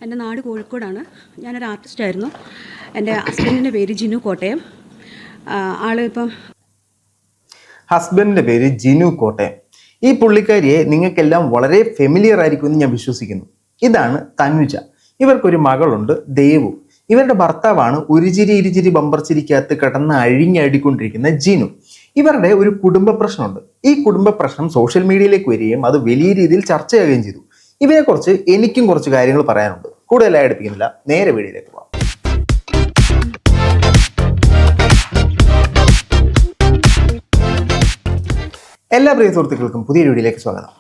എൻ്റെ നാട് കോഴിക്കോടാണ്. ഞാനൊരു ആർട്ടിസ്റ്റായിരുന്നു. എൻ്റെ ഹസ്ബൻഡിൻ്റെ പേര് ജിനു കോട്ടയം. ഹസ്ബൻഡിൻ്റെ പേര് ജിനു കോട്ടയം. ഈ പുള്ളിക്കാരിയെ നിങ്ങൾക്കെല്ലാം വളരെ ഫെമിലിയർ ആയിരിക്കുമെന്ന് ഞാൻ വിശ്വസിക്കുന്നു. ഇതാണ് തനുജ. ഇവർക്കൊരു മകളുണ്ട്, ദേവു. ഇവരുടെ ഭർത്താവാണ് ഒരു ചിരി ഇരുചിരി ബമ്പർ ചിരിക്കകത്ത് കിടന്ന് അഴിഞ്ഞടിക്കൊണ്ടിരിക്കുന്ന ജിനു. ഇവരുടെ ഒരു കുടുംബ പ്രശ്നമുണ്ട്. ഈ കുടുംബ പ്രശ്നം സോഷ്യൽ മീഡിയയിലേക്ക് വരികയും അത് വലിയ രീതിയിൽ ചർച്ചയാകുകയും ചെയ്തു. ഇവരെക്കുറിച്ച് എനിക്കും കുറച്ച് കാര്യങ്ങൾ പറയാനുണ്ട്. കൂടുതലായി അടുപ്പിക്കുന്നില്ല, നേരെ വീഡിയോയിലേക്ക് പോകാം. എല്ലാ പ്രിയ സുഹൃത്തുക്കൾക്കും പുതിയ വീഡിയോയിലേക്ക് സ്വാഗതം.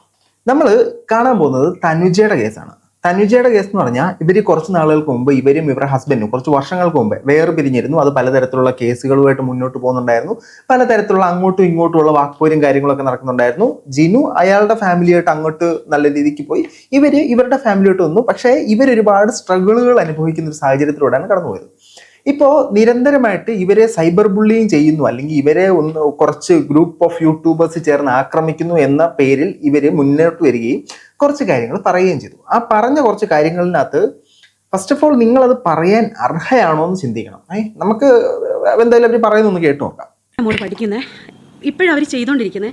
നമ്മൾ കാണാൻ പോകുന്നത് തനുജയുടെ കേസാണ്. തനുജയുടെ കേസ് എന്ന് പറഞ്ഞാൽ ഇവർ കുറച്ച് നാളുകൾക്ക് മുമ്പ് ഇവരും ഇവരുടെ ഹസ്ബൻഡും കുറച്ച് വർഷങ്ങൾക്ക് മുമ്പ് വേർപിരിഞ്ഞിരുന്നു. അത് പലതരത്തിലുള്ള കേസുകളുമായിട്ട് മുന്നോട്ട് പോകുന്നുണ്ടായിരുന്നു. പലതരത്തിലുള്ള അങ്ങോട്ടും ഇങ്ങോട്ടുമുള്ള വാക്പോരും കാര്യങ്ങളൊക്കെ നടക്കുന്നുണ്ടായിരുന്നു. ജിനു അയാളുടെ ഫാമിലിയായിട്ട് അങ്ങോട്ട് നല്ല രീതിക്ക് പോയി, ഇവരുടെ ഫാമിലിയായിട്ട് വന്നു. പക്ഷേ ഇവരൊരുപാട് സ്ട്രഗിളുകൾ അനുഭവിക്കുന്ന ഒരു സാഹചര്യത്തിലൂടെയാണ് കടന്നുപോയത്. ഇപ്പോൾ നിരന്തരമായിട്ട് ഇവരെ സൈബർ ബുള്ളിങ് ചെയ്യുന്നു, അല്ലെങ്കിൽ ഇവരെ കുറച്ച് ഗ്രൂപ്പ് ഓഫ് യൂട്യൂബേഴ്സ് ചേർന്ന് ആക്രമിക്കുന്നു എന്ന പേരിൽ ഇവര് മുന്നോട്ട് വരികയും കുറച്ച് കാര്യങ്ങൾ പറയുകയും ചെയ്തു. ആ പറഞ്ഞ കുറച്ച് കാര്യങ്ങളിനകത്ത് ഫസ്റ്റ് ഓഫ് ഓൾ നിങ്ങളത് പറയാൻ അർഹയാണോ എന്ന് ചിന്തിക്കണം. നമുക്ക് എന്തായാലും അവർ പറയുന്നൊന്ന് കേട്ടു നോക്കാം. പഠിക്കുന്നത് ഇപ്പോഴും അവർ ചെയ്തുകൊണ്ടിരിക്കുന്നത്.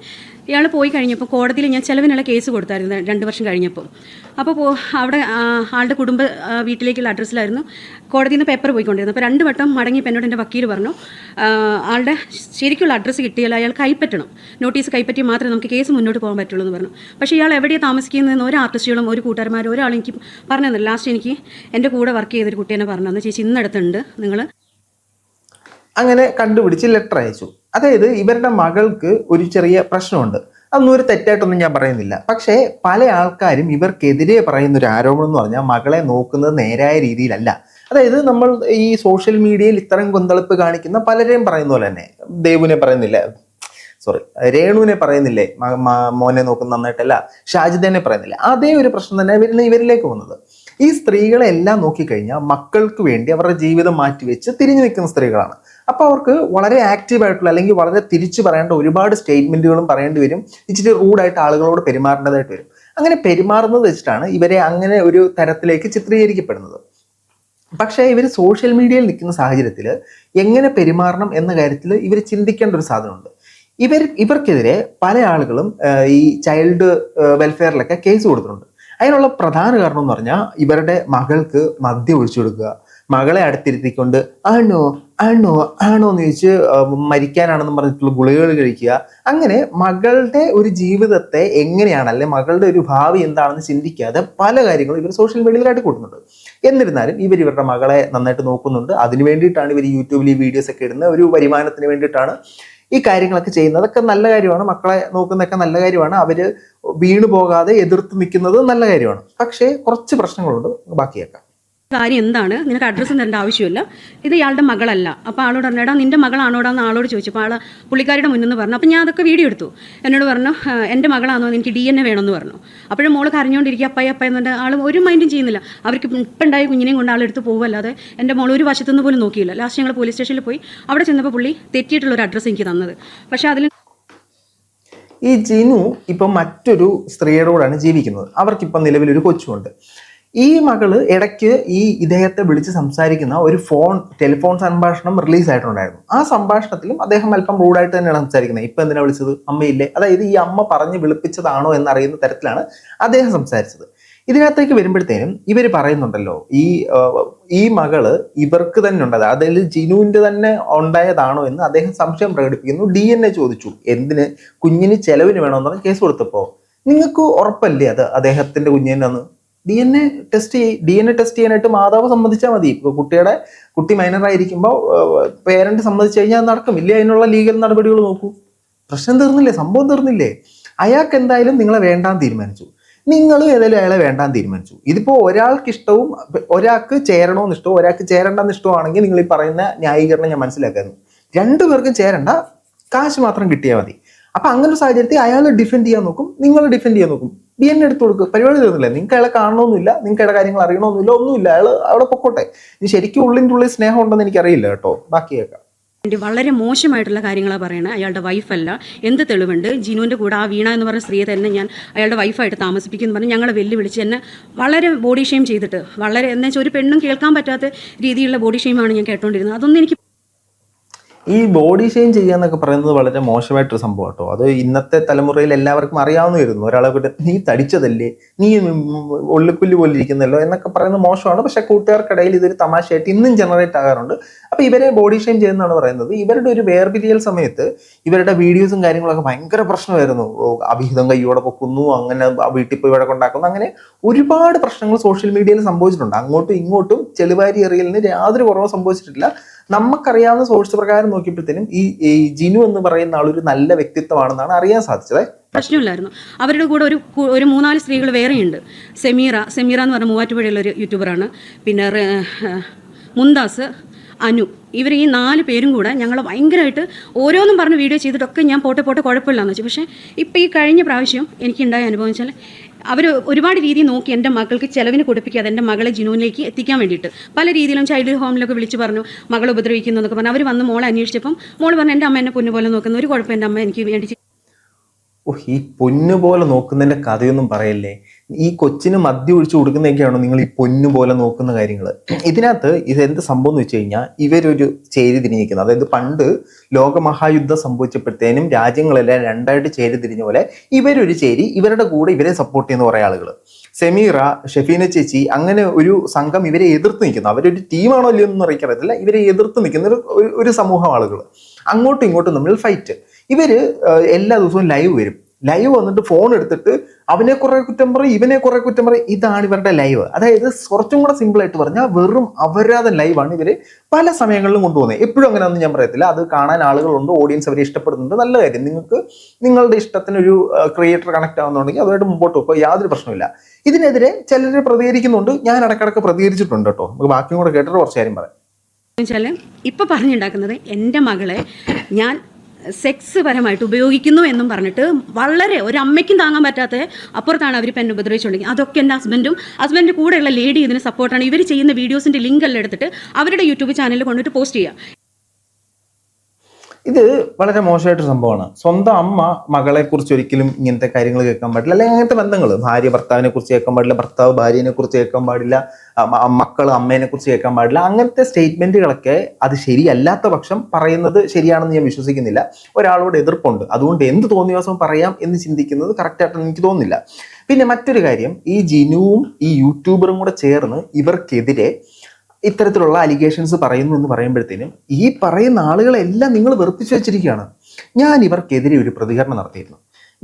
ഇയാൾ പോയി കഴിഞ്ഞപ്പോൾ കോടതിയിൽ ഞാൻ ചിലവിനുള്ള കേസ് കൊടുത്തായിരുന്നു 2 വർഷം കഴിഞ്ഞപ്പോൾ. അപ്പോൾ അവിടെ ആളുടെ കുടുംബ വീട്ടിലേക്കുള്ള അഡ്രസ്സിലായിരുന്നു കോടതിയിൽ നിന്ന് പേപ്പർ പോയിക്കൊണ്ടിരുന്നത്. അപ്പോൾ 2 വട്ടം മടങ്ങിയപ്പോൾ എന്നോട് എൻ്റെ വക്കീൽ പറഞ്ഞു, ആളുടെ ശരിക്കുള്ള അഡ്രസ്സ് കിട്ടിയാൽ അയാൾ കൈപ്പറ്റണം, നോട്ടീസ് കൈപ്പറ്റി മാത്രമേ നമുക്ക് കേസ് മുന്നോട്ട് പോകാൻ പറ്റുള്ളൂ എന്ന് പറഞ്ഞു. പക്ഷേ ഇയാൾ എവിടെയാണ് താമസിക്കുന്നതെന്ന് ഒരു ആർട്ടിസ്റ്റുകളും ഒരു കൂട്ടുകാരന്മാരും ഒരാളും എനിക്ക് പറഞ്ഞു തന്നില്ല. ലാസ്റ്റ് എനിക്ക് എൻ്റെ കൂടെ വർക്ക് ചെയ്തൊരു കുട്ടീനെ പറഞ്ഞു തന്നു, ചേച്ചി ഇന്നടുത്തുണ്ട് നിങ്ങൾ. അങ്ങനെ കണ്ടുപിടിച്ച് ലെറ്റർ അയച്ചു. അതായത് ഇവരുടെ മകൾക്ക് ഒരു ചെറിയ പ്രശ്നമുണ്ട്. അതൊന്നും ഒരു തെറ്റായിട്ടൊന്നും ഞാൻ പറയുന്നില്ല. പക്ഷേ പല ആൾക്കാരും ഇവർക്കെതിരെ പറയുന്ന ഒരു ആരോപണം എന്ന് പറഞ്ഞാൽ മകളെ നോക്കുന്നത് നേരായ രീതിയിലല്ല. അതായത് നമ്മൾ ഈ സോഷ്യൽ മീഡിയയിൽ ഇത്തരം കൊന്തളിപ്പ് കാണിക്കുന്ന പലരെയും പറയുന്ന പോലെ തന്നെ ദേവുവിനെ പറയുന്നില്ല, രേണുവിനെ പറയുന്നില്ലേ മോനെ നോക്കുന്ന നന്നായിട്ടല്ല, ഷാജിദനെ പറയുന്നില്ല, അതേ ഒരു പ്രശ്നം തന്നെ ഇവരിലേക്ക് വന്നത്. ഈ സ്ത്രീകളെ എല്ലാം നോക്കിക്കഴിഞ്ഞാൽ മക്കൾക്ക് വേണ്ടി അവരുടെ ജീവിതം മാറ്റിവെച്ച് തിരിഞ്ഞു നിൽക്കുന്ന സ്ത്രീകളാണ്. അപ്പോൾ അവർക്ക് വളരെ ആക്റ്റീവായിട്ടുള്ള അല്ലെങ്കിൽ വളരെ തിരിച്ചു പറയേണ്ട ഒരുപാട് സ്റ്റേറ്റ്മെന്റുകളും പറയേണ്ടി വരും. ഇച്ചിരി റൂഡായിട്ട് ആളുകളോട് പെരുമാറേണ്ടതായിട്ട് വരും. അങ്ങനെ പെരുമാറുന്നത് വെച്ചിട്ടാണ് ഇവരെ അങ്ങനെ ഒരു തരത്തിലേക്ക് ചിത്രീകരിക്കപ്പെടുന്നത്. പക്ഷേ ഇവർ സോഷ്യൽ മീഡിയയിൽ നിൽക്കുന്ന സാഹചര്യത്തിൽ എങ്ങനെ പെരുമാറണം എന്ന കാര്യത്തിൽ ഇവർ ചിന്തിക്കേണ്ട ഒരു സാധനമുണ്ട്. ഇവർക്കെതിരെ പല ആളുകളും ഈ ചൈൽഡ് വെൽഫെയറിലൊക്കെ കേസ് കൊടുത്തിട്ടുണ്ട്. അതിനുള്ള പ്രധാന കാരണം എന്ന് പറഞ്ഞാൽ ഇവരുടെ മകൾക്ക് മദ്യം ഒഴിച്ചു കൊടുക്കുക, മകളെ അടുത്തിരുത്തിക്കൊണ്ട് ആണോ ആണോ ആണോ എന്ന് ചോദിച്ച് മരിക്കാനാണെന്ന് പറഞ്ഞിട്ടുള്ള ഗുളികകൾ കഴിക്കുക. അങ്ങനെ മകളുടെ ഒരു ജീവിതത്തെ എങ്ങനെയാണ്, അല്ലെ മകളുടെ ഒരു ഭാവി എന്താണെന്ന് ചിന്തിക്കാതെ പല കാര്യങ്ങളും ഇവർ സോഷ്യൽ മീഡിയയിൽ കാട്ടിക്കൂട്ടുന്നുണ്ട്. എന്നിരുന്നാലും ഇവരുടെ മകളെ നന്നായിട്ട് നോക്കുന്നുണ്ട്. അതിന് വേണ്ടിയിട്ടാണ് ഇവർ യൂട്യൂബിൽ ഈ വീഡിയോസ് ഒക്കെ ഇടുന്നത്. ഒരു വരുമാനത്തിന് വേണ്ടിയിട്ടാണ് ഈ കാര്യങ്ങളൊക്കെ ചെയ്യുന്നത്. അതൊക്കെ നല്ല കാര്യമാണ്. മക്കളെ നോക്കുന്നതൊക്കെ നല്ല കാര്യമാണ്. അവര് വീണു പോകാതെ എതിർത്ത് നിൽക്കുന്നത് നല്ല കാര്യമാണ്. പക്ഷേ കുറച്ച് പ്രശ്നങ്ങളുണ്ട്, ബാക്കിയേക്കാം. കാര്യം എന്താണ്, നിനക്ക് അഡ്രസ്സ് തരേണ്ട ആവശ്യമില്ല, ഇത് ഇയാളുടെ മകളല്ല. അപ്പോൾ ആളോട് പറഞ്ഞാടാ നിൻ്റെ മകളാണോടാന്ന് ആളോട് ചോദിച്ചപ്പോൾ ആൾ പുള്ളിക്കാരുടെ മുന്നിൽ നിന്ന് പറഞ്ഞു. അപ്പോൾ ഞാൻ അതൊക്കെ വീഡിയോ എടുത്തു. എന്നോട് പറഞ്ഞു എൻ്റെ മകളാണോ, എനിക്ക് DNA വേണമെന്ന് പറഞ്ഞു. അപ്പോഴും മോള് കരഞ്ഞുകൊണ്ടിരിക്കുക അപ്പ എന്നുണ്ട്. ആൾ ഒരു മൈൻഡും ചെയ്യുന്നില്ല. അവർക്ക് ഇപ്പം ഉണ്ടായ കുഞ്ഞിനെയും കൊണ്ട് ആളെടുത്ത് പോകുമല്ലാതെ എൻ്റെ മോൾ ഒരു വശത്തുനിന്ന് പോലും നോക്കിയില്ല. ലാസ്റ്റ് ഞങ്ങൾ പോലീസ് സ്റ്റേഷനിൽ പോയി. അവിടെ ചെന്നപ്പോൾ പുള്ളി തെറ്റിയിട്ടുള്ളൊരു അഡ്രസ്സ് എനിക്ക് തന്നത്. പക്ഷേ അതിൽ ഈ ജിനു ഇപ്പം മറ്റൊരു സ്ത്രീയുടെ കൂടെയാണ് ജീവിക്കുന്നത്. അവർക്കിപ്പം നിലവിലൊരു കൊച്ചുമുണ്ട്. ഈ മകള് ഇടയ്ക്ക് ഈ ഇദ്ദേഹത്തെ വിളിച്ച് സംസാരിക്കുന്ന ഒരു ടെലിഫോൺ സംഭാഷണം റിലീസായിട്ടുണ്ടായിരുന്നു. ആ സംഭാഷണത്തിലും അദ്ദേഹം അല്പം റൂഡായിട്ട് തന്നെയാണ് സംസാരിക്കുന്നത്. ഇപ്പം എന്തിനാ വിളിച്ചത്, അമ്മയില്ലേ, അതായത് ഈ അമ്മ പറഞ്ഞ് വിളിപ്പിച്ചതാണോ എന്നറിയുന്ന തരത്തിലാണ് അദ്ദേഹം സംസാരിച്ചത്. ഇതിനകത്തേക്ക് വരുമ്പോഴത്തേനും ഇവർ പറയുന്നുണ്ടല്ലോ ഈ മകള് ഇവർക്ക് തന്നെ ഉണ്ടായത്, അതായത് ജിനുവിൻ്റെ തന്നെ ഉണ്ടായതാണോ എന്ന് അദ്ദേഹം സംശയം പ്രകടിപ്പിക്കുന്നു. DNA ചോദിച്ചു. എന്തിന്, കുഞ്ഞിന് ചെലവിന് വേണമെന്ന് പറഞ്ഞ് കേസ് കൊടുത്തപ്പോൾ നിങ്ങൾക്ക് ഉറപ്പല്ലേ അത് അദ്ദേഹത്തിന്റെ കുഞ്ഞിനാന്ന്? DNA ടെസ്റ്റ് ചെയ്യാനായിട്ട് മാതാവ് സമ്മതിച്ചാൽ മതി. കുട്ടി മൈനറായിരിക്കുമ്പോൾ പേരന്റ് സമ്മതിച്ചു കഴിഞ്ഞാൽ അത് നടക്കും. ഇല്ലേ അതിനുള്ള ലീഗൽ നടപടികൾ നോക്കൂ. പ്രശ്നം തീർന്നില്ലേ, സംഭവം തീർന്നില്ലേ? അയാൾക്ക് എന്തായാലും നിങ്ങളെ വേണ്ടാന്ന് തീരുമാനിച്ചു, നിങ്ങളും ഏതായാലും അയാളെ വേണ്ടാന്ന് തീരുമാനിച്ചു. ഇതിപ്പോൾ ഒരാൾക്ക് ഇഷ്ടവും ഒരാൾക്ക് ചേരണമെന്ന് ഇഷ്ടവും ഒരാൾക്ക് ചേരണ്ടെന്ന് ഇഷ്ടമാണെങ്കിൽ നിങ്ങൾ ഈ പറയുന്ന ന്യായീകരണം ഞാൻ മനസ്സിലാക്കുന്നു. 2 പേർക്കും ചേരണ്ട, കാശ് മാത്രം കിട്ടിയാൽ മതി. അപ്പൊ അങ്ങനെ ഒരു സാഹചര്യത്തിൽ അയാൾ ഡിഫെൻഡ് ചെയ്യാൻ നോക്കും, നിങ്ങൾ ഡിഫെൻഡ് ചെയ്യാൻ നോക്കും. DNA എടുത്തു കൊടുക്കുക, പരിപാടി തീർന്നില്ല. നിങ്ങൾക്ക് അയാളെ കാണണമെന്നില്ല, നിങ്ങൾക്ക് അയാളുടെ കാര്യങ്ങൾ അറിയണമെന്നില്ല, ഒന്നുമില്ല. അയാൾ അവിടെ പൊക്കോട്ടെ. ഇനി ശരിക്കും ഉള്ളിൻ്റെ ഉള്ളിൽ സ്നേഹം ഉണ്ടെന്ന് എനിക്കറിയില്ല കേട്ടോ, ബാക്കി കേൾക്കാം. വളരെ മോശമായിട്ടുള്ള കാര്യങ്ങളാണ് പറയണത്. അയാളുടെ വൈഫല്ല, എന്ത് തെളിവുണ്ട്? ജിനുവിൻ്റെ കൂടെ ആ വീണ എന്ന് പറഞ്ഞ സ്ത്രീയെ തന്നെ ഞാൻ അയാളുടെ വൈഫായിട്ട് താമസിപ്പിക്കുമെന്ന് പറഞ്ഞ് ഞങ്ങളെ വെല്ലുവിളിച്ച് എന്നെ വളരെ ബോഡി ഷെയിം ചെയ്തിട്ട്, വളരെ എന്ന് വെച്ചാൽ ഒരു പെണ്ണും കേൾക്കാൻ പറ്റാത്ത രീതിയിലുള്ള ബോഡി ഷെയിമാണ് ഞാൻ കേട്ടോണ്ടിരുന്നത്. അതൊന്നും എനിക്ക് ഈ ബോഡി ഷെയിം ചെയ്യാന്നൊക്കെ പറയുന്നത് വളരെ മോശമായിട്ടൊരു സംഭവം കേട്ടോ. അത് ഇന്നത്തെ തലമുറയിൽ എല്ലാവർക്കും അറിയാവുന്നതായിരുന്നു. ഒരാളെ കൂടെ നീ തടിച്ചതല്ലേ, നീ ഒള്ളിപ്പുല്ല് പോലെ ഇരിക്കുന്നല്ലോ എന്നൊക്കെ പറയുന്നത് മോശമാണ്. പക്ഷെ കൂട്ടുകാർക്കിടയിൽ ഇതൊരു തമാശയായിട്ട് ഇന്നും ജനറേറ്റ് ആകാറുണ്ട്. അപ്പൊ ഇവരെ ബോഡി ഷെയിം ചെയ്യുന്നതാണ് പറയുന്നത്. ഇവരുടെ ഒരു വേർപിരിയൽ സമയത്ത് ഇവരുടെ വീഡിയോസും കാര്യങ്ങളൊക്കെ ഭയങ്കര പ്രശ്നമായിരുന്നു. അഭിഹിതം കയ്യോടെ പൊക്കുന്നു, അങ്ങനെ വീട്ടിൽ പോയി ഇവിടെ കൊണ്ടാക്കുന്നു, അങ്ങനെ ഒരുപാട് പ്രശ്നങ്ങൾ സോഷ്യൽ മീഡിയയിൽ സംഭവിച്ചിട്ടുണ്ട്. അങ്ങോട്ടും ഇങ്ങോട്ടും ചെളിവാരി എറിയലിന് യാതൊരു കുറവും സംഭവിച്ചിട്ടില്ല. നമുക്കറിയാവുന്ന സോഴ്സ് പ്രകാരം നോക്കിയപ്പോഴത്തേനും ഈ ജിനു എന്ന് പറയുന്ന ആളൊരു നല്ല വ്യക്തിത്വമാണെന്നാണ് അറിയാൻ സാധിച്ചത്. പ്രശ്നമില്ലായിരുന്നു. അവരുടെ കൂടെ ഒരു 3-4 സ്ത്രീകൾ വേറെയുണ്ട്. സെമീറ എന്ന് പറഞ്ഞ മൂവാറ്റുപുഴയുള്ള ഒരു യൂട്യൂബറാണ്. പിന്നെ മുന്താസ്, അനു, ഇവർ ഈ 4 പേരും കൂടെ ഞങ്ങൾ ഭയങ്കരമായിട്ട് ഓരോന്നും പറഞ്ഞ് വീഡിയോ ചെയ്തിട്ടൊക്കെ ഞാൻ പോട്ടെ കുഴപ്പമില്ലാന്ന് വെച്ചു. പക്ഷേ ഇപ്പോൾ ഈ കഴിഞ്ഞ പ്രാവശ്യം എനിക്കുണ്ടായ അനുഭവം വെച്ചാൽ അവർ ഒരുപാട് രീതി നോക്കി എൻ്റെ മക്കൾക്ക് ചിലവിന് കൊടുപ്പിക്കാതെ എൻ്റെ മകളെ ജിനുവിലേക്ക് എത്തിക്കാൻ വേണ്ടിയിട്ട് പല രീതിയിലും ചൈൽഡ് ഹോമിലൊക്കെ വിളിച്ച് പറഞ്ഞു മകളെ ഉപദ്രവിക്കുന്നു എന്നൊക്കെ പറഞ്ഞു. അവർ വന്ന് മോളെ അന്വേഷിച്ചപ്പം മോൾ പറഞ്ഞു എൻ്റെ അമ്മ എന്നെ പൊന്നു പോലെ നോക്കുന്ന, ഒരു കുഴപ്പം എൻ്റെ അമ്മ എനിക്ക് വേണ്ടി. ഈ പൊന്നു പോലെ നോക്കുന്നതിന്റെ കഥയൊന്നും പറയല്ലേ. ഈ കൊച്ചിന് മദ്യം ഒഴിച്ചു കൊടുക്കുന്നതൊക്കെയാണോ നിങ്ങൾ ഈ പൊന്നു പോലെ നോക്കുന്ന കാര്യങ്ങൾ? ഇതിനകത്ത് ഇതെന്ത് സംഭവം എന്ന് വെച്ച് കഴിഞ്ഞാൽ ഇവരൊരു ചേരി തിരിഞ്ഞിരിക്കുന്നത്. അതായത് പണ്ട് ലോകമഹായുദ്ധം സംഭവിച്ചപ്പോഴത്തേനും രാജ്യങ്ങളെല്ലാം രണ്ടായിട്ട് ചേരി തിരിഞ്ഞ പോലെ ഇവരൊരു ചേരി, ഇവരുടെ കൂടെ ഇവരെ സപ്പോർട്ട് ചെയ്യുന്ന കുറേ ആളുകൾ, സെമീറ, ഷെഫീന ചേച്ചി, അങ്ങനെ ഒരു സംഘം ഇവരെ എതിർത്ത് നിൽക്കുന്നു. അവരൊരു ടീമാണോ അല്ലയോ എന്ന് അറിയിക്കറിയത്തില്ല. ഇവരെ എതിർത്ത് നിൽക്കുന്ന ഒരു സമൂഹം ആളുകൾ, അങ്ങോട്ടും ഇങ്ങോട്ടും തമ്മിൽ ഫൈറ്റ്. ഇവര് എല്ലാ ദിവസവും ലൈവ് വരും. ലൈവ് വന്നിട്ട് ഫോൺ എടുത്തിട്ട് അവനെ കുറെ കുറ്റം പറയും, ഇവനെ കുറെ കുറ്റം പറയും. ഇതാണ് ഇവരുടെ ലൈവ്. അതായത് കുറച്ചും കൂടെ സിമ്പിൾ ആയിട്ട് പറഞ്ഞാൽ വെറും അപരാധ ലൈവാണ് ഇവര് പല സമയങ്ങളിലും കൊണ്ടുപോകുന്നത്. എപ്പോഴും അങ്ങനെയൊന്നും ഞാൻ പറയത്തില്ല. അത് കാണാൻ ആളുകളുണ്ട്, ഓഡിയൻസ് അവരെ ഇഷ്ടപ്പെടുന്നുണ്ട്, നല്ല കാര്യം. നിങ്ങൾക്ക് നിങ്ങളുടെ ഇഷ്ടത്തിനൊരു ക്രിയേറ്റർ കണക്ട് ആവുന്നുണ്ടെങ്കിൽ അതുമായിട്ട് മുമ്പോട്ട് പോകുമ്പോൾ യാതൊരു പ്രശ്നമില്ല. ഇതിനെതിരെ ചിലർ പ്രതികരിക്കുന്നുണ്ട്. ഞാൻ ഇടയ്ക്കിടയ്ക്ക് പ്രതികരിച്ചിട്ടുണ്ട് കേട്ടോ. നമുക്ക് ബാക്കിയും കൂടെ കേട്ടിട്ട് കുറച്ച് കാര്യം പറയാം. വെച്ചാൽ ഇപ്പം പറഞ്ഞുണ്ടാക്കുന്നത് എൻ്റെ മകളെ ഞാൻ സെക്സ് പരമായിട്ട് ഉപയോഗിക്കുന്നു എന്നും പറഞ്ഞിട്ട് വളരെ ഒരു അമ്മയ്ക്കും താങ്ങാൻ പറ്റാത്ത അപ്പുറത്താണ് അവർ പെണ്ണ് ഉപദ്രവിച്ചുകൊണ്ടെങ്കിൽ. അതൊക്കെ എൻ്റെ ഹസ്ബൻഡിൻ്റെ കൂടെയുള്ള ലേഡി ഇതിന് സപ്പോർട്ടാണ്. ഇവർ ചെയ്യുന്ന വീഡിയോസിൻ്റെ ലിങ്ക് എല്ലാം എടുത്തിട്ട് അവരുടെ യൂട്യൂബ് ചാനലിൽ കൊണ്ടിട്ട് പോസ്റ്റ് ചെയ്യുക. ഇത് വളരെ മോശമായിട്ടൊരു സംഭവമാണ്. സ്വന്തം അമ്മ മകളെ കുറിച്ച് ഒരിക്കലും ഇങ്ങനത്തെ കാര്യങ്ങൾ കേൾക്കാൻ പാടില്ല. അല്ലെങ്കിൽ അങ്ങനത്തെ ബന്ധങ്ങൾ, ഭാര്യ ഭർത്താവിനെ കുറിച്ച് കേൾക്കാൻ പാടില്ല, ഭർത്താവ് ഭാര്യനെ കുറിച്ച് കേൾക്കാൻ പാടില്ല, മക്കൾ അമ്മേനെ കുറിച്ച് കേൾക്കാൻ പാടില്ല. അങ്ങനത്തെ സ്റ്റേറ്റ്മെന്റുകളൊക്കെ അത് ശരിയല്ലാത്ത പക്ഷം പറയുന്നത് ശരിയാണെന്ന് ഞാൻ വിശ്വസിക്കുന്നില്ല. ഒരാളോട് എതിർപ്പുണ്ട്, അതുകൊണ്ട് എന്ത് തോന്നിയ ദിവസം പറയാം എന്ന് ചിന്തിക്കുന്നത് കറക്റ്റായിട്ടെന്ന് എനിക്ക് തോന്നുന്നില്ല. പിന്നെ മറ്റൊരു കാര്യം, ഈ ജിനുവും ഈ യൂട്യൂബറും കൂടെ ചേർന്ന് ഇവർക്കെതിരെ ഇത്തരത്തിലുള്ള അലിഗേഷൻസ് പറയുന്നു എന്ന് പറയുമ്പോഴത്തേനും ഈ പറയുന്ന ആളുകളെല്ലാം നിങ്ങൾ വെറുപ്പിച്ചു വെച്ചിരിക്കുകയാണ്. ഞാൻ ഇവർക്കെതിരെ ഒരു പ്രതികരണം നടത്തിയിരുന്നു.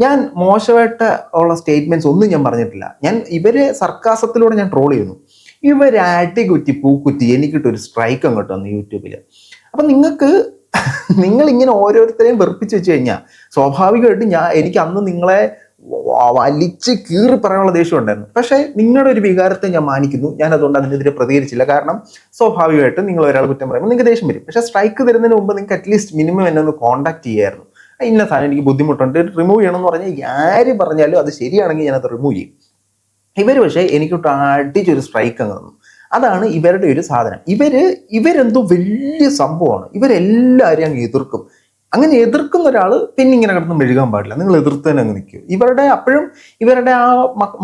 ഞാൻ മോശമായിട്ട് ഉള്ള സ്റ്റേറ്റ്മെന്റ്സ് ഒന്നും ഞാൻ പറഞ്ഞിട്ടില്ല. ഞാൻ ഇവരെ സർക്കാസത്തിലൂടെ ഞാൻ ട്രോൾ ചെയ്യുന്നു. ഇവരെ അടികുറ്റി പൂക്കുറ്റി എനിക്കിട്ടൊരു സ്ട്രൈക്ക് അങ്ങോട്ട് വന്നു യൂട്യൂബിൽ. അപ്പം നിങ്ങൾ ഇങ്ങനെ ഓരോരുത്തരെയും വെറുപ്പിച്ച് വെച്ച് കഴിഞ്ഞാൽ സ്വാഭാവികമായിട്ട് എനിക്ക് അന്ന് നിങ്ങളെ വലിച്ച് കീറി പറയാനുള്ള ദേഷ്യം ഉണ്ടായിരുന്നു. പക്ഷേ നിങ്ങളുടെ ഒരു വികാരത്തെ ഞാൻ മാനിക്കുന്നു. ഞാൻ അതുകൊണ്ട് അതിനെതിരെ പ്രതികരിച്ചില്ല. കാരണം സ്വാഭാവികമായിട്ടും നിങ്ങൾ ഒരാൾ കുറ്റം പറയുമ്പോൾ നിങ്ങൾക്ക് ദേഷ്യം വരും. പക്ഷേ സ്ട്രൈക്ക് തരുന്നതിന് മുമ്പ് നിങ്ങൾക്ക് അറ്റ്ലീസ്റ്റ് മിനിമം എന്നെ ഒന്ന് കോൺടാക്ട് ചെയ്യായിരുന്നു. ഇന്ന സാധനം എനിക്ക് ബുദ്ധിമുട്ടുണ്ട്, റിമൂവ് ചെയ്യണമെന്ന് പറഞ്ഞാൽ ആര് പറഞ്ഞാലും അത് ശരിയാണെങ്കിൽ ഞാനത് റിമൂവ് ചെയ്യും. ഇവർ പക്ഷേ എനിക്കൊട്ട് അടിച്ചൊരു സ്ട്രൈക്ക് അങ്ങ് തന്നു. അതാണ് ഇവരുടെ ഒരു സാധനം. ഇവരെന്തോ വലിയ സംഭവമാണ്. ഇവരെല്ലാവരെയും അങ്ങ് എതിർക്കും. അങ്ങനെ എതിർക്കുന്ന ഒരാൾ പിന്നെ ഇങ്ങനെ കിടന്ന് മെഴുകാൻ പാടില്ല. നിങ്ങൾ എതിർത്ത് തന്നെ അങ്ങ് നിൽക്കും. അപ്പോഴും ഇവരുടെ ആ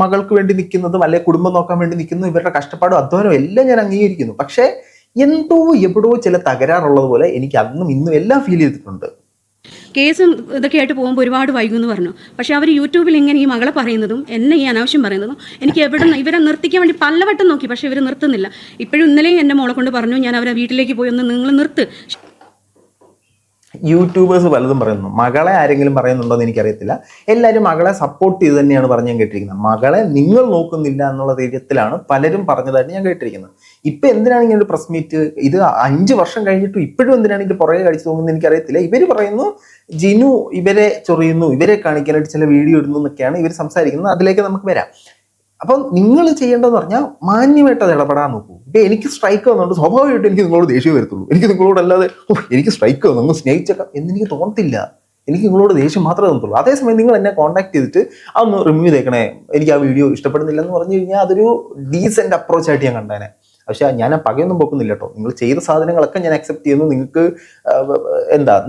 മകൾക്ക് വേണ്ടി നിൽക്കുന്നതും അല്ലെ കുടുംബം നോക്കാൻ വേണ്ടി നിൽക്കുന്നതും ഇവരുടെ കഷ്ടപ്പാടും അധ്വാനവും എല്ലാം ഞാൻ അംഗീകരിക്കുന്നു. പക്ഷേ എവിടോ ചില തകരാറുള്ളത് പോലെ എനിക്ക് അന്നും ഇന്നും എല്ലാം ഫീൽ ചെയ്തിട്ടുണ്ട്. കേസും ഇതൊക്കെ ആയിട്ട് പോകുമ്പോൾ ഒരുപാട് വൈകുമെന്ന് പറഞ്ഞു. പക്ഷേ അവർ യൂട്യൂബിൽ ഇങ്ങനെ ഈ മകളെ പറയുന്നതും എന്നെ ഈ അനാവശ്യം പറയുന്നതും എനിക്ക് ഇവരെ നിർത്തിക്കാൻ വേണ്ടി പലവട്ടം നോക്കി. പക്ഷേ ഇവർ നിർത്തുന്നില്ല. ഇപ്പോഴും ഇന്നലെയും എൻ്റെ മോളെ കൊണ്ട് പറഞ്ഞു, ഞാൻ അവരെ വീട്ടിലേക്ക് പോയി ഒന്ന് നിങ്ങൾ നിർത്ത്. യൂട്യൂബേഴ്സ് പലതും പറയുന്നു. മകളെ ആരെങ്കിലും പറയുന്നുണ്ടോ എന്ന് എനിക്കറിയത്തില്ല. എല്ലാവരും മകളെ സപ്പോർട്ട് ചെയ്ത് തന്നെയാണ് പറഞ്ഞ് ഞാൻ കേട്ടിരിക്കുന്നത്. മകളെ നിങ്ങൾ നോക്കുന്നില്ല എന്നുള്ള ധൈര്യത്തിലാണ് പലരും പറഞ്ഞതായിട്ട് ഞാൻ കേട്ടിരിക്കുന്നത്. ഇപ്പം എന്തിനാണ് ഇങ്ങനെ ഒരു പ്രസ് മീറ്റ്? ഇത് 5 വർഷം കഴിഞ്ഞിട്ടും ഇപ്പോഴും എന്തിനാണ് ഇതിന്റെ പുറകെ കഴിച്ചു പോകുന്നത് എനിക്കറിയത്തില്ല. ഇവർ പറയുന്നു ജിനു ഇവരെ ചൊറിയുന്നു, ഇവരെ കാണിക്കാനായിട്ട് ചില വീഡിയോ ഇടുന്നു എന്നൊക്കെയാണ് ഇവർ സംസാരിക്കുന്നത്. അതിലേക്ക് നമുക്ക് വരാം. അപ്പം നിങ്ങൾ ചെയ്യേണ്ടതെന്ന് പറഞ്ഞാൽ മാന്യമായിട്ട് അത് ഇടപെടാൻ നോക്കൂ. ഇപ്പം എനിക്ക് സ്ട്രൈക്ക് വന്നുകൊണ്ട് സ്വാഭാവികമായിട്ട് എനിക്ക് നിങ്ങളോട് ദേഷ്യം വരത്തുള്ളൂ. എനിക്ക് നിങ്ങളോട് അല്ലാതെ എനിക്ക് സ്ട്രൈക്ക് വന്നു നിങ്ങൾ സ്നേഹിച്ചേക്കാം എന്നെനിക്ക് തോന്നത്തില്ല. എനിക്ക് നിങ്ങളോട് ദേഷ്യം മാത്രമേ തോന്നത്തുള്ളൂ. അതേസമയം നിങ്ങൾ എന്നെ കോൺടാക്ട് ചെയ്തിട്ട് അതൊന്ന് റിമൂവ് ചെയ്തേക്കണേ, എനിക്ക് ആ വീഡിയോ ഇഷ്ടപ്പെടുന്നില്ല എന്ന് പറഞ്ഞു കഴിഞ്ഞാൽ അതൊരു ഡീസെന്റ് അപ്രോച്ച് ആയിട്ട് ഞാൻ കണ്ടേനെ. പക്ഷെ ഞാൻ ആ പകയൊന്നും പോക്കുന്നില്ല കേട്ടോ. നിങ്ങൾ ചെയ്ത സാധനങ്ങളൊക്കെ ഞാൻ അക്സെപ്റ്റ് ചെയ്യുന്നു. നിങ്ങൾക്ക്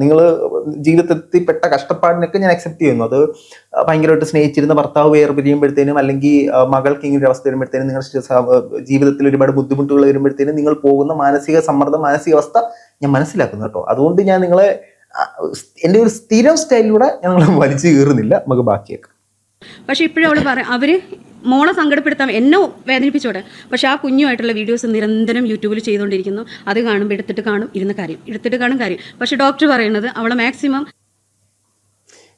നിങ്ങൾ ജീവിതത്തിൽ പെട്ട കഷ്ടപ്പാടിനൊക്കെ ഞാൻ അക്സെപ്റ്റ് ചെയ്യുന്നു. അത് ഭയങ്കരമായിട്ട് സ്നേഹിച്ചിരുന്ന ഭർത്താവ് വേർപിരിയുമ്പോഴത്തേനും അല്ലെങ്കിൽ മകൾക്ക് ഇങ്ങനെ ഒരു അവസ്ഥ വരുമ്പോഴത്തേനും നിങ്ങളുടെ ജീവിതത്തിൽ ഒരുപാട് ബുദ്ധിമുട്ടുകൾ വരുമ്പോഴത്തേനും നിങ്ങൾ പോകുന്ന മാനസിക സമ്മർദ്ദം, മാനസികാവസ്ഥ ഞാൻ മനസ്സിലാക്കുന്നു കേട്ടോ. അതുകൊണ്ട് ഞാൻ നിങ്ങളെ എൻ്റെ ഒരു സ്ഥിരം സ്റ്റൈലിലൂടെ ഞാൻ നിങ്ങളെ വലിച്ചു കീറുന്നില്ല. നമുക്ക് ബാക്കിയൊക്കെ. പക്ഷെ ഇപ്പോഴും അവൾ പറയാം, അവർ മോളെ സങ്കടപ്പെടുത്താൻ എന്നെ വേദനിപ്പിച്ചോടെ, പക്ഷെ ആ കുഞ്ഞുമായിട്ടുള്ള വീഡിയോസ് നിരന്തരം യൂട്യൂബിൽ ചെയ്തുകൊണ്ടിരിക്കുന്നു. അത് കാണുമ്പോൾ എടുത്തിട്ട് കാണും, ഇരുന്ന് കാര്യം, എടുത്തിട്ട് കാണും കാര്യം. പക്ഷെ ഡോക്ടർ പറയുന്നത് അവളെ മാക്സിമം.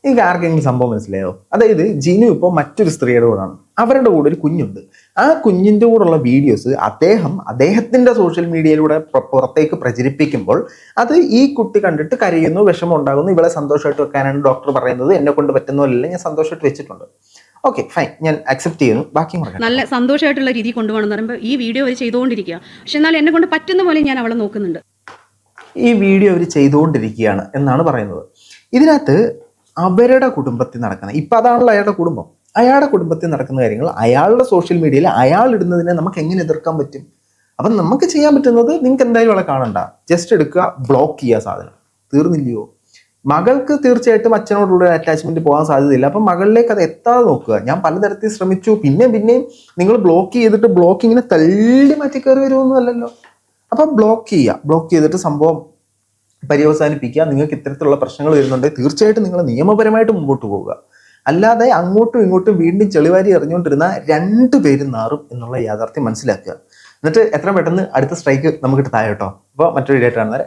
എനിക്ക് ആർക്കെങ്കിലും സംഭവം മനസ്സിലായോ? അതായത് ജിനു ഇപ്പോൾ മറ്റൊരു സ്ത്രീയുടെ കൂടെയാണ്, അവരുടെ കൂടെ ഒരു കുഞ്ഞുണ്ട്. ആ കുഞ്ഞിൻ്റെ കൂടെയുള്ള വീഡിയോസ് അദ്ദേഹത്തിൻ്റെ സോഷ്യൽ മീഡിയയിലൂടെ പുറത്തേക്ക് പ്രചരിപ്പിക്കുമ്പോൾ അത് ഈ കുട്ടി കണ്ടിട്ട് കരയുന്നു, വിഷമം ഉണ്ടാകുന്നു. ഇവളെ സന്തോഷമായിട്ട് വെക്കാനാണ് ഡോക്ടർ പറയുന്നത്. എന്നെ കൊണ്ട് പറ്റുന്നതല്ല, ഞാൻ സന്തോഷമായിട്ട് വെച്ചിട്ടുണ്ട്. ഓക്കെ ഫൈൻ, ഞാൻ അക്സെപ്റ്റ് ചെയ്യുന്നു. ബാക്കി നല്ല സന്തോഷമായിട്ടുള്ള രീതി കൊണ്ടുപോകണം എന്ന് പറയുമ്പോൾ ഈ വീഡിയോ അവർ ചെയ്തുകൊണ്ടിരിക്കുക. പക്ഷെ എന്നാൽ എന്നെ കൊണ്ട് പറ്റുന്ന പോലെ ഞാൻ അവളെ നോക്കുന്നുണ്ട്. ഈ വീഡിയോ അവർ ചെയ്തുകൊണ്ടിരിക്കുകയാണ് എന്നാണ് പറയുന്നത്. ഇതിനകത്ത് അവരുടെ കുടുംബത്തിൽ നടക്കുന്ന, ഇപ്പം അതാണല്ലോ അയാളുടെ കുടുംബത്തിൽ നടക്കുന്ന കാര്യങ്ങൾ അയാളുടെ സോഷ്യൽ മീഡിയയിൽ അയാൾ ഇടുന്നതിനെ നമുക്ക് എങ്ങനെ എതിർക്കാൻ പറ്റും? അപ്പം നമുക്ക് ചെയ്യാൻ പറ്റുന്നത്, നിങ്ങൾക്ക് എന്തായാലും അവളെ കാണണ്ട, ജസ്റ്റ് എടുക്കുക, ബ്ലോക്ക് ചെയ്യുക, സാധനം തീർന്നില്ലയോ? മകൾക്ക് തീർച്ചയായിട്ടും അച്ഛനോടുള്ള അറ്റാച്ച്മെന്റ് പോകാൻ സാധ്യതയില്ല. അപ്പം മകളിലേക്ക് അത് എത്താതെ നോക്കുക. ഞാൻ പലതരത്തിൽ ശ്രമിച്ചു, പിന്നെയും നിങ്ങൾ ബ്ലോക്ക് ചെയ്തിട്ട് ബ്ലോക്കിങ്ങിനെ തള്ളി മാറ്റി കയറി വരുമൊന്നും അല്ലല്ലോ. അപ്പം ബ്ലോക്ക് ചെയ്തിട്ട് സംഭവം പര്യവസാനിപ്പിക്കുക. നിങ്ങൾക്ക് ഇത്തരത്തിലുള്ള പ്രശ്നങ്ങൾ വരുന്നുണ്ടെങ്കിൽ തീർച്ചയായിട്ടും നിങ്ങൾ നിയമപരമായിട്ട് മുമ്പോട്ട് പോവുക. അല്ലാതെ അങ്ങോട്ടും ഇങ്ങോട്ടും വീണ്ടും ചെളിവാരി എറിഞ്ഞുകൊണ്ടിരുന്ന രണ്ടുപേരും നാറും എന്നുള്ള യാഥാർത്ഥ്യം മനസ്സിലാക്കുക. എന്നിട്ട് എത്ര പെട്ടെന്ന് അടുത്ത സ്ട്രൈക്ക് നമുക്ക് താഴെ കേട്ടോ. അപ്പോൾ മറ്റൊരു വീഡിയോ ആയിട്ട് കാണുന്നവരെ